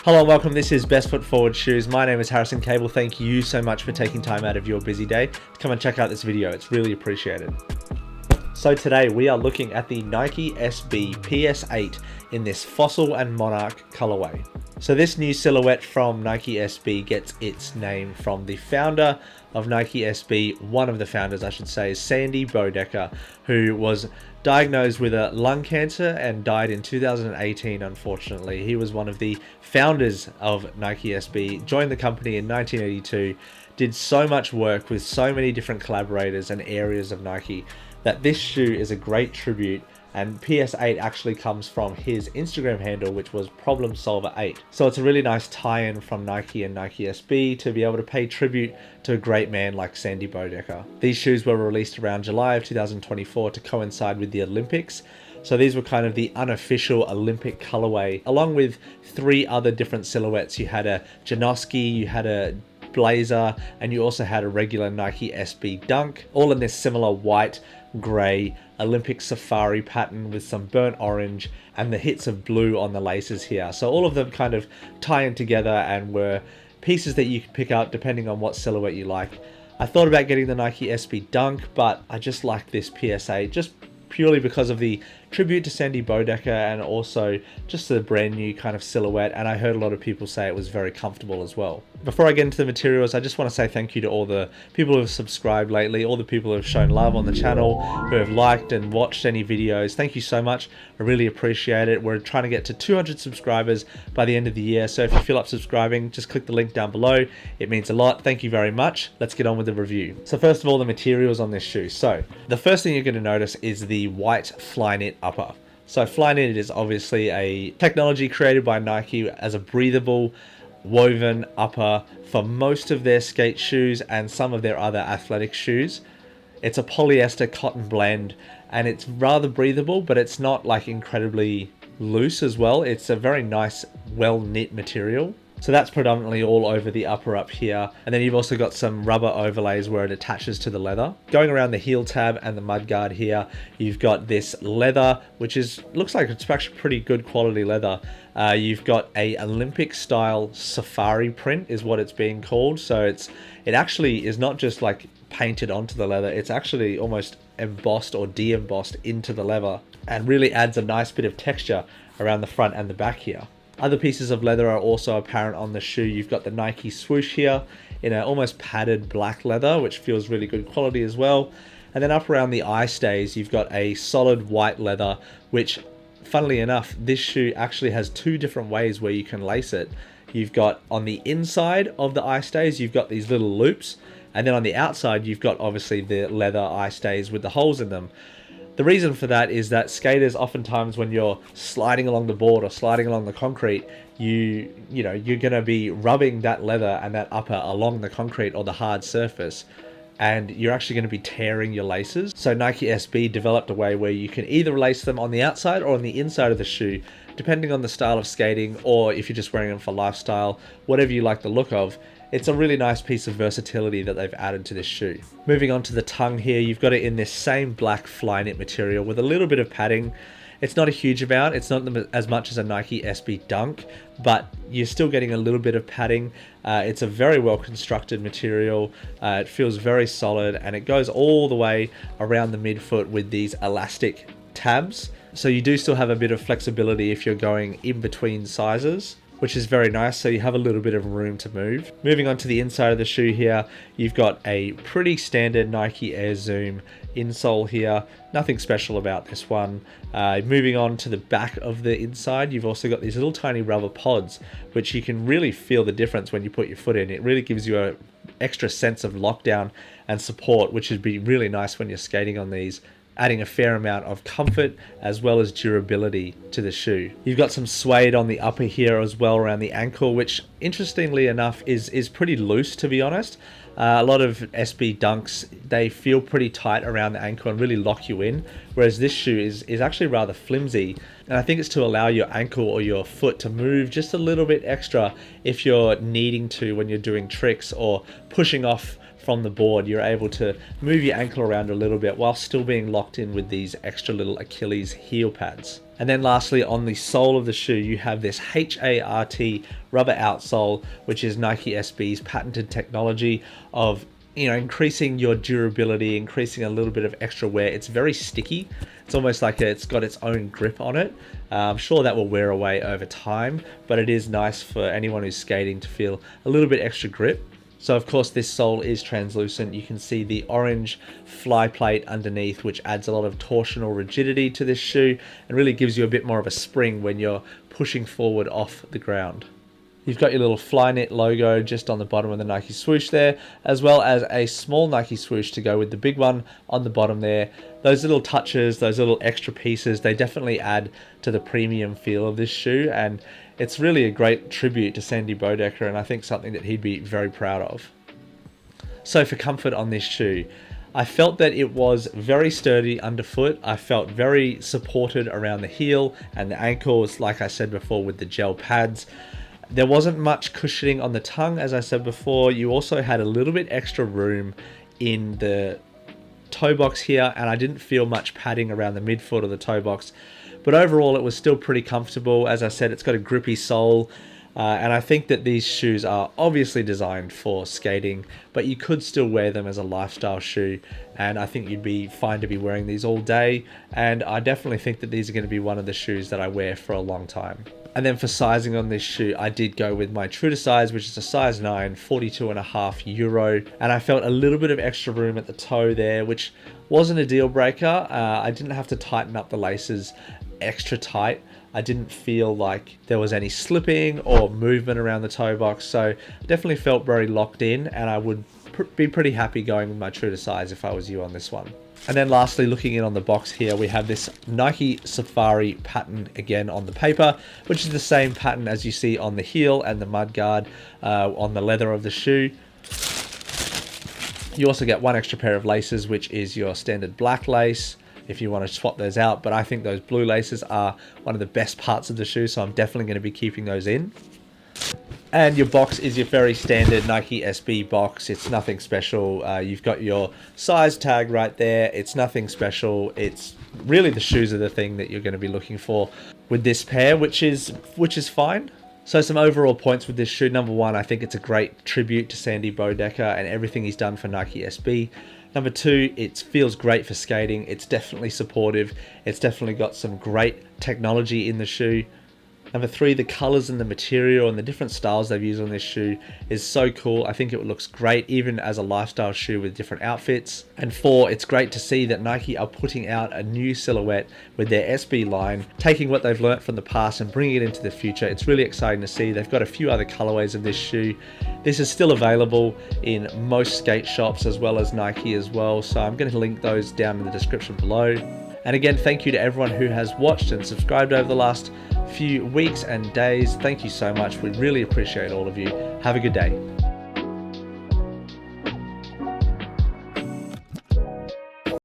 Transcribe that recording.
Hello and welcome, this is Best Foot Forward Shoes. My name is Harrison Cable. Thank you so much for taking time out of your busy day to come and check out this video. It's really appreciated. So today we are looking at the Nike SB PS8 in this Fossil and Monarch colorway. So this new silhouette from Nike SB gets its name from the founder of Nike SB, one of the founders I should say, is Sandy Bodecker, who was diagnosed with a lung cancer and died in 2018 unfortunately. He was one of the founders of Nike SB, joined the company in 1982, did so much work with so many different collaborators and areas of Nike that this shoe is a great tribute, and PS8 actually comes from his Instagram handle, which was ProblemSolver8. So it's a really nice tie-in from Nike and Nike SB to be able to pay tribute to a great man like Sandy Bodecker. These shoes were released around July of 2024 to coincide with the Olympics. So these were kind of the unofficial Olympic colorway, along with three other different silhouettes. You had a Janoski, you had a Blazer, and you also had a regular Nike SB Dunk, all in this similar white, grey, Olympic safari pattern with some burnt orange and the hits of blue on the laces here. So all of them kind of tie in together and were pieces that you could pick up depending on what silhouette you like. I thought about getting the Nike SB Dunk, but I just like this PS8 just purely because of the tribute to Sandy Bodecker and also just the brand new kind of silhouette, and I heard a lot of people say it was very comfortable as well. Before I get into the materials, I just want to say thank you to all the people who have subscribed lately, all the people who have shown love on the channel, who have liked and watched any videos. Thank you so much. I really appreciate it. We're trying to get to 200 subscribers by the end of the year, so if you feel up subscribing, just click the link down below. It means a lot. Thank you very much. Let's get on with the review. So first of all, the materials on this shoe. So the first thing you're going to notice is the white Flyknit upper. So Flyknit is obviously a technology created by Nike as a breathable woven upper for most of their skate shoes and some of their other athletic shoes. It's a polyester cotton blend and it's rather breathable, but it's not like incredibly loose as well. It's a very nice, well knit material. So that's predominantly all over the upper up here. And then you've also got some rubber overlays where it attaches to the leather. Going around the heel tab and the mudguard here, you've got this leather, which looks like it's actually pretty good quality leather. You've got a Olympic style safari print is what it's being called. So it actually is not just like painted onto the leather. It's actually almost embossed or de-embossed into the leather and really adds a nice bit of texture around the front and the back here. Other pieces of leather are also apparent on the shoe. You've got the Nike Swoosh here in an almost padded black leather, which feels really good quality as well. And then up around the eye stays, you've got a solid white leather, which funnily enough, this shoe actually has two different ways where you can lace it. You've got on the inside of the eye stays, you've got these little loops. And then on the outside, you've got obviously the leather eye stays with the holes in them. The reason for that is that skaters oftentimes when you're sliding along the board or sliding along the concrete, you're going to be rubbing that leather and that upper along the concrete or the hard surface, and you're actually going to be tearing your laces. So Nike SB developed a way where you can either lace them on the outside or on the inside of the shoe, depending on the style of skating, or if you're just wearing them for lifestyle, whatever you like the look of. It's a really nice piece of versatility that they've added to this shoe. Moving on to the tongue here, you've got it in this same black Flyknit material with a little bit of padding. It's not a huge amount, it's not as much as a Nike SB Dunk, but you're still getting a little bit of padding. It's a very well constructed material. It feels very solid and it goes all the way around the midfoot with these elastic tabs. So you do still have a bit of flexibility if you're going in between sizes, which is very nice, so you have a little bit of room to move. Moving on to the inside of the shoe here, you've got a pretty standard Nike Air Zoom insole here. Nothing special about this one. Moving on to the back of the inside, you've also got these little tiny rubber pods, which you can really feel the difference when you put your foot in. It really gives you an extra sense of lockdown and support, which would be really nice when you're skating on these, adding a fair amount of comfort as well as durability to the shoe. You've got some suede on the upper here as well around the ankle, which interestingly enough is pretty loose, to be honest. A lot of SB Dunks, they feel pretty tight around the ankle and really lock you in, whereas this shoe is actually rather flimsy, and I think it's to allow your ankle or your foot to move just a little bit extra if you're needing to when you're doing tricks or pushing off from the board, you're able to move your ankle around a little bit while still being locked in with these extra little Achilles heel pads. And then lastly, on the sole of the shoe, you have this HART rubber outsole, which is Nike SB's patented technology of increasing your durability, increasing a little bit of extra wear. It's very sticky. It's almost like it's got its own grip on it. I'm sure that will wear away over time, but it is nice for anyone who's skating to feel a little bit extra grip. So of course this sole is translucent. You can see the orange fly plate underneath, which adds a lot of torsional rigidity to this shoe and really gives you a bit more of a spring when you're pushing forward off the ground. You've got your little Flyknit logo just on the bottom of the Nike Swoosh there, as well as a small Nike Swoosh to go with the big one on the bottom there. Those little touches, those little extra pieces, they definitely add to the premium feel of this shoe, and it's really a great tribute to Sandy Bodecker, and I think something that he'd be very proud of. So for comfort on this shoe, I felt that it was very sturdy underfoot. I felt very supported around the heel and the ankles, like I said before, with the gel pads. There wasn't much cushioning on the tongue, as I said before. You also had a little bit extra room in the toe box here, and I didn't feel much padding around the midfoot or the toe box. But overall, it was still pretty comfortable. As I said, it's got a grippy sole, and I think that these shoes are obviously designed for skating, but you could still wear them as a lifestyle shoe, and I think you'd be fine to be wearing these all day. And I definitely think that these are going to be one of the shoes that I wear for a long time. And then for sizing on this shoe, I did go with my true to size, which is a size 9, 42.5 euro. And I felt a little bit of extra room at the toe there, which wasn't a deal breaker. I didn't have to tighten up the laces extra tight. I didn't feel like there was any slipping or movement around the toe box. So definitely felt very locked in, and I would be pretty happy going with my true to size if I was you on this one. And then lastly, looking in on the box here, we have this Nike Safari pattern again on the paper, which is the same pattern as you see on the heel and the mudguard on the leather of the shoe. You also get one extra pair of laces, which is your standard black lace, if you want to swap those out. But I think those blue laces are one of the best parts of the shoe, so I'm definitely going to be keeping those in. And your box is your very standard Nike SB box. It's nothing special. You've got your size tag right there. It's nothing special. It's really the shoes are the thing that you're going to be looking for with this pair, which is fine. So some overall points with this shoe. Number one, I think it's a great tribute to Sandy Bodecker and everything he's done for Nike SB. Number two, it feels great for skating. It's definitely supportive. It's definitely got some great technology in the shoe. Number three, the colors and the material and the different styles they've used on this shoe is so cool. I think it looks great even as a lifestyle shoe with different outfits. And four, it's great to see that Nike are putting out a new silhouette with their SB line, taking what they've learnt from the past and bringing it into the future. It's really exciting to see. They've got a few other colorways of this shoe. This is still available in most skate shops as well as Nike as well. So I'm going to link those down in the description below. And again, thank you to everyone who has watched and subscribed over the last few weeks and days. Thank you so much. We really appreciate all of you. Have a good day.